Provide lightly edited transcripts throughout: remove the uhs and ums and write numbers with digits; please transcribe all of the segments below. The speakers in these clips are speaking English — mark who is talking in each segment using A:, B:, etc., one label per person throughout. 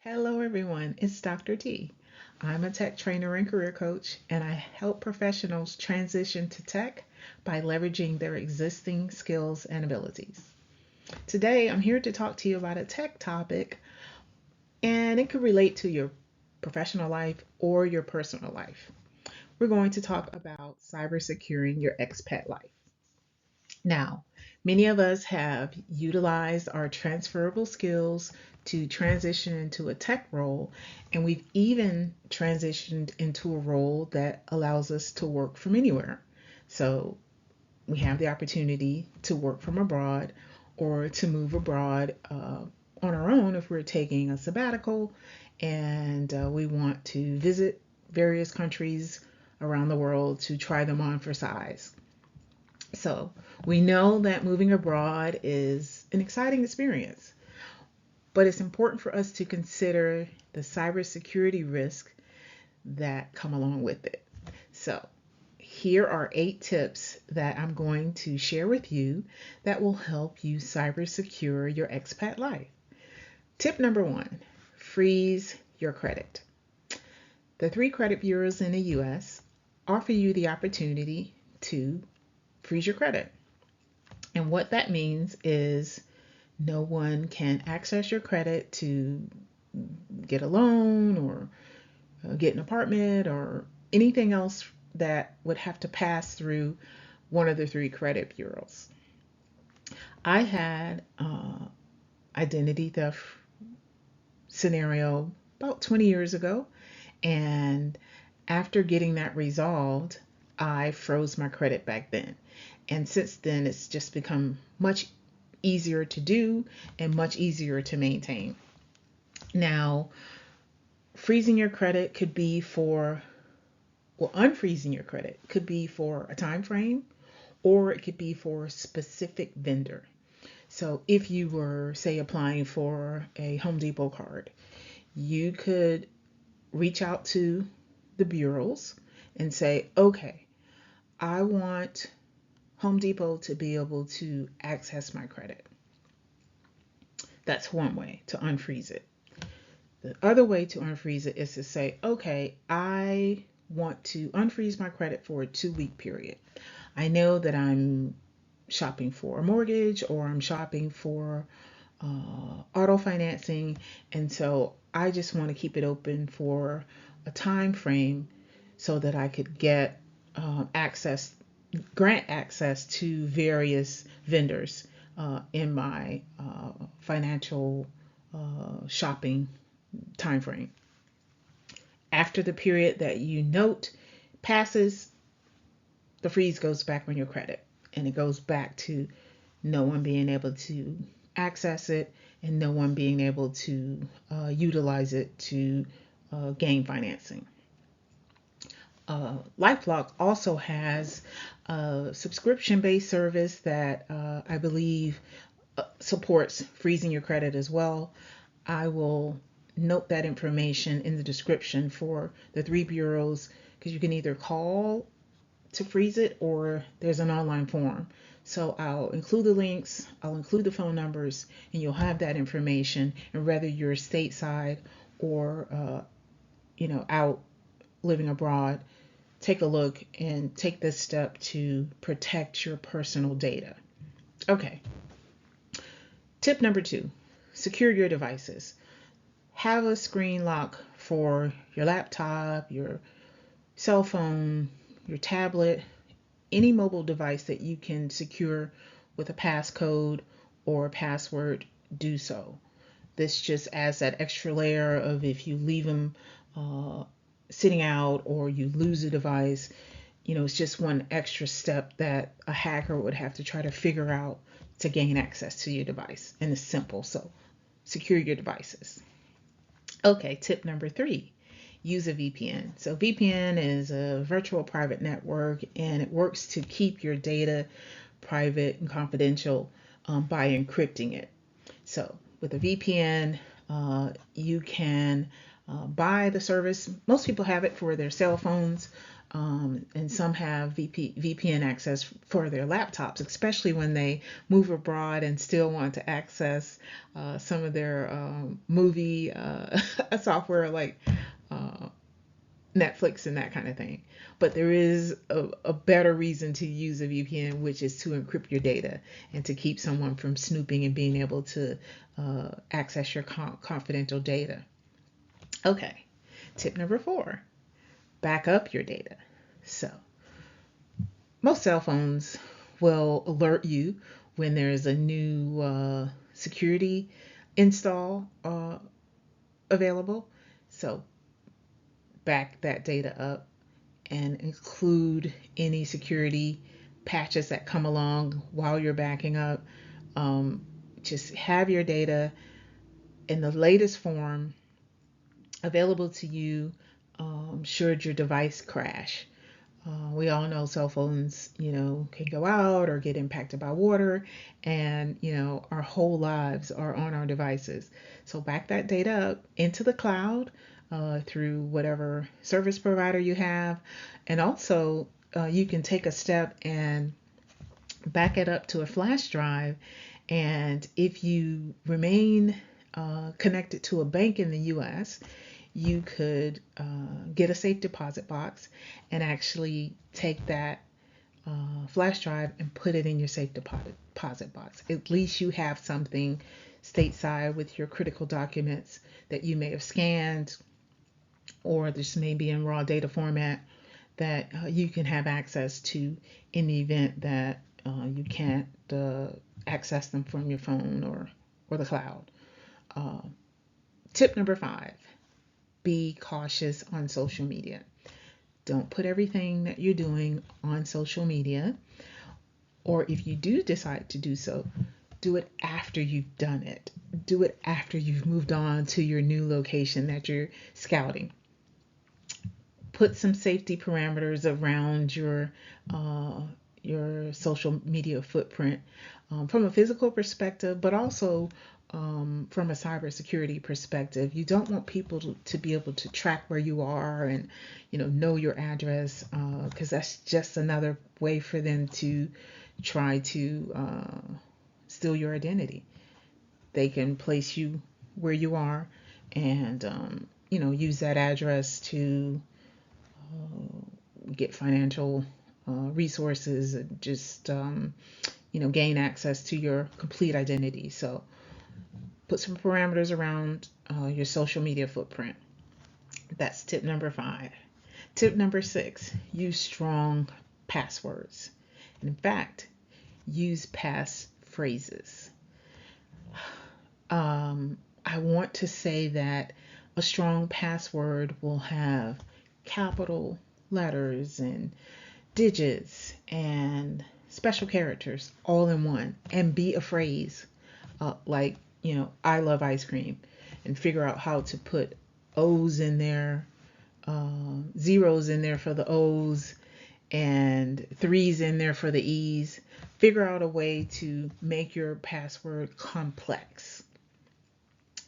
A: Hello, everyone. It's Dr. T. I'm a tech trainer and career coach, and I help professionals transition to tech by leveraging their existing skills and abilities. Today, I'm here to talk to you about a tech topic, and it could relate to your professional life or your personal life. We're going to talk about cyber securing your expat life. Now, many of us have utilized our transferable skills to transition into a tech role, and we've even transitioned into a role that allows us to work from anywhere. So we have the opportunity to work from abroad or to move abroad on our own if we're taking a sabbatical and we want to visit various countries around the world to try them on for size. So we know that moving abroad is an exciting experience, but it's important for us to consider the cybersecurity risks that come along with it. So here are 8 tips that I'm going to share with you that will help you cyber secure your expat life. Tip number 1, freeze your credit. The 3 credit bureaus in the US offer you the opportunity to freeze your credit. And what that means is no one can access your credit to get a loan or get an apartment or anything else that would have to pass through one of the 3 credit bureaus. I had identity theft scenario about 20 years ago, and after getting that resolved, I froze my credit back then. And since then, it's just become much easier to do and much easier to maintain. Now, freezing your credit could be for, well, unfreezing your credit could be for a time frame, or it could be for a specific vendor. So if you were, say, applying for a Home Depot card, you could reach out to the bureaus and say, okay, I want Home Depot to be able to access my credit. That's one way to unfreeze it. The other way to unfreeze it is to say, okay, I want to unfreeze my credit for a 2-week period. I know that I'm shopping for a mortgage or I'm shopping for auto financing, and so I just want to keep it open for a time frame so that I could get access, grant access to various vendors in my financial shopping time frame. After the period that you note passes, the freeze goes back on your credit and it goes back to no one being able to access it and no one being able to utilize it to gain financing. LifeLock also has a subscription-based service that I believe supports freezing your credit as well. I will note that information in the description for the 3 bureaus because you can either call to freeze it or there's an online form. So I'll include the links, I'll include the phone numbers, and you'll have that information. And whether you're stateside or out living abroad, take a look and take this step to protect your personal data. Okay, tip number 2, secure your devices. Have a screen lock for your laptop, your cell phone, your tablet, any mobile device that you can secure with a passcode or a password. Do so. This just adds that extra layer of if you leave them sitting out or you lose a device, it's just one extra step that a hacker would have to try to figure out to gain access to your device. And it's simple. So secure your devices. Okay, tip number 3, use a VPN. So VPN is a virtual private network, and it works to keep your data private and confidential by encrypting it. So with a VPN, you can buy the service. Most people have it for their cell phones. And some have VPN access for their laptops, especially when they move abroad and still want to access some of their movie software like uh, Netflix and that kind of thing. But there is a better reason to use a VPN, which is to encrypt your data and to keep someone from snooping and being able to access your confidential data. Okay, tip number 4, back up your data. So, most cell phones will alert you when there's a new security install available. So, back that data up and include any security patches that come along while you're backing up. Um, just have your data in the latest form available to you should your device crash. We all know cell phones, can go out or get impacted by water, and our whole lives are on our devices. So back that data up into the cloud through whatever service provider you have, and also you can take a step and back it up to a flash drive. And if you remain connected to a bank in the U.S., you could get a safe deposit box and actually take that flash drive and put it in your safe deposit box. At least you have something stateside with your critical documents that you may have scanned, or this may be in raw data format that you can have access to in the event that you can't access them from your phone or the cloud. Uh, Tip number 5, be cautious on social media. Don't put everything that you're doing on social media, or if you do decide to do so, do it after you've done it. Do it after you've moved on to your new location that you're scouting. Put some safety parameters around your social media footprint from a physical perspective, but also from a cybersecurity perspective. You don't want people to be able to track where you are and know your address, because that's just another way for them to try to steal your identity. They can place you where you are and use that address to get financial resources, just gain access to your complete identity. So put some parameters around your social media footprint. That's tip number 5. Tip number 6, use strong passwords. In fact, use pass phrases. I want to say that a strong password will have capital letters and digits and special characters all in one, and be a phrase like, I love ice cream, and figure out how to put O's in there, zeros in there for the O's, and threes in there for the E's. Figure out a way to make your password complex.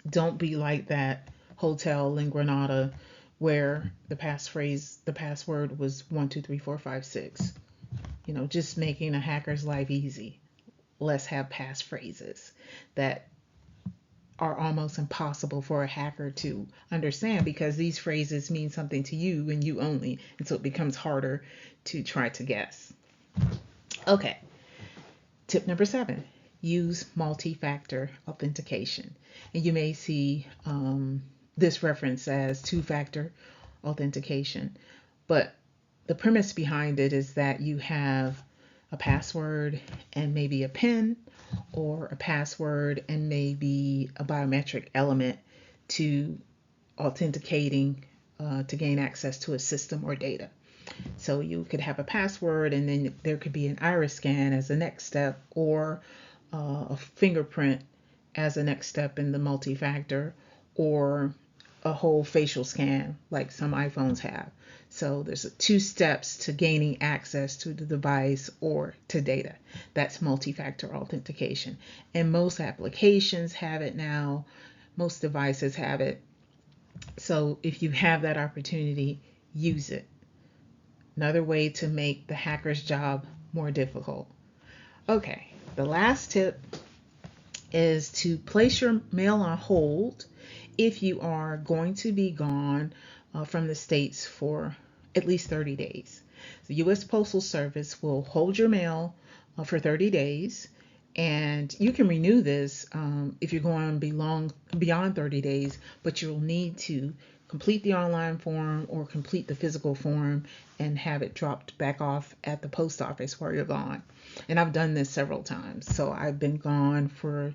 A: Don't be like that hotel in Granada where the password was 12345 6. Just making a hacker's life easy. Let's have passphrases that are almost impossible for a hacker to understand, because these phrases mean something to you and you only, and so it becomes harder to try to guess. Okay, tip number 7, use multi-factor authentication. And you may see this reference as two-factor authentication, but the premise behind it is that you have a password and maybe a PIN, or a password and maybe a biometric element to authenticating to gain access to a system or data. So you could have a password, and then there could be an iris scan as the next step, or a fingerprint as a next step in the multi-factor, or a whole facial scan like some iPhones have. So there's 2 steps to gaining access to the device or to data. That's multi-factor authentication. And most applications have it now. Most devices have it. So if you have that opportunity, use it. Another way to make the hacker's job more difficult. Okay, the last tip is to place your mail on hold if you are going to be gone from the States for at least 30 days. The U.S. Postal Service will hold your mail for 30 days, and you can renew this if you're going beyond 30 days, but you'll need to complete the online form or complete the physical form and have it dropped back off at the post office while you're gone. And I've done this several times. So I've been gone for,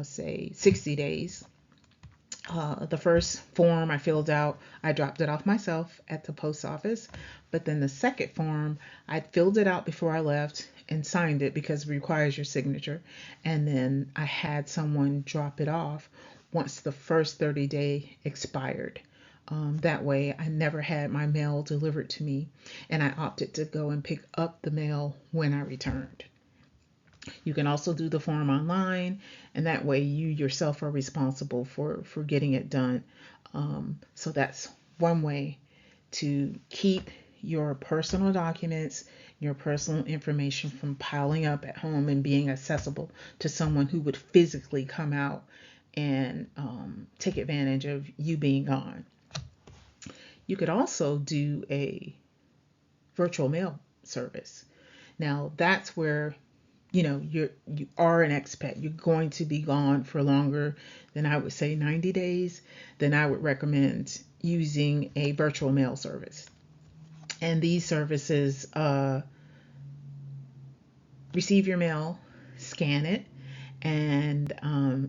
A: say, 60 days. The first form I filled out, I dropped it off myself at the post office. But then the second form, I filled it out before I left and signed it because it requires your signature. And then I had someone drop it off once the first 30-day expired. That way, I never had my mail delivered to me, and I opted to go and pick up the mail when I returned. You can also do the form online, and that way you yourself are responsible for getting it done. So that's one way to keep your personal documents, your personal information from piling up at home and being accessible to someone who would physically come out and take advantage of you being gone. You could also do a virtual mail service. Now that's where you are an expat. You're going to be gone for longer than, I would say, 90 days. Then I would recommend using a virtual mail service. And these services receive your mail, scan it, and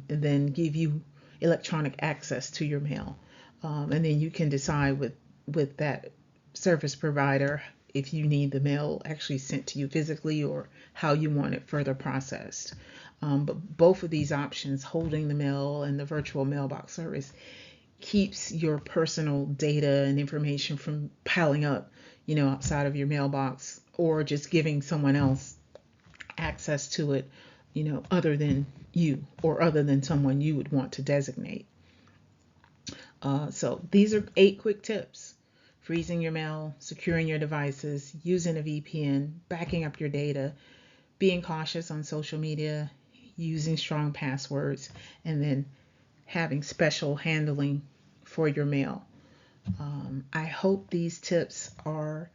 A: then give you electronic access to your mail. And then you can decide with that service provider if you need the mail actually sent to you physically or how you want it further processed. But both of these options, holding the mail and the virtual mailbox service, keeps your personal data and information from piling up, outside of your mailbox or just giving someone else access to it, other than you or other than someone you would want to designate. So these are 8 quick tips: freezing your mail, securing your devices, using a VPN, backing up your data, being cautious on social media, using strong passwords, and then having special handling for your mail. I hope these tips are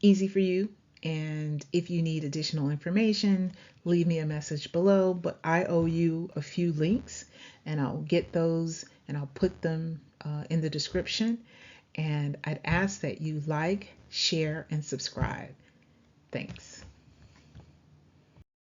A: easy for you. And if you need additional information, leave me a message below. But I owe you a few links, and I'll get those and I'll put them in the description. And I'd ask that you like, share, and subscribe. Thanks.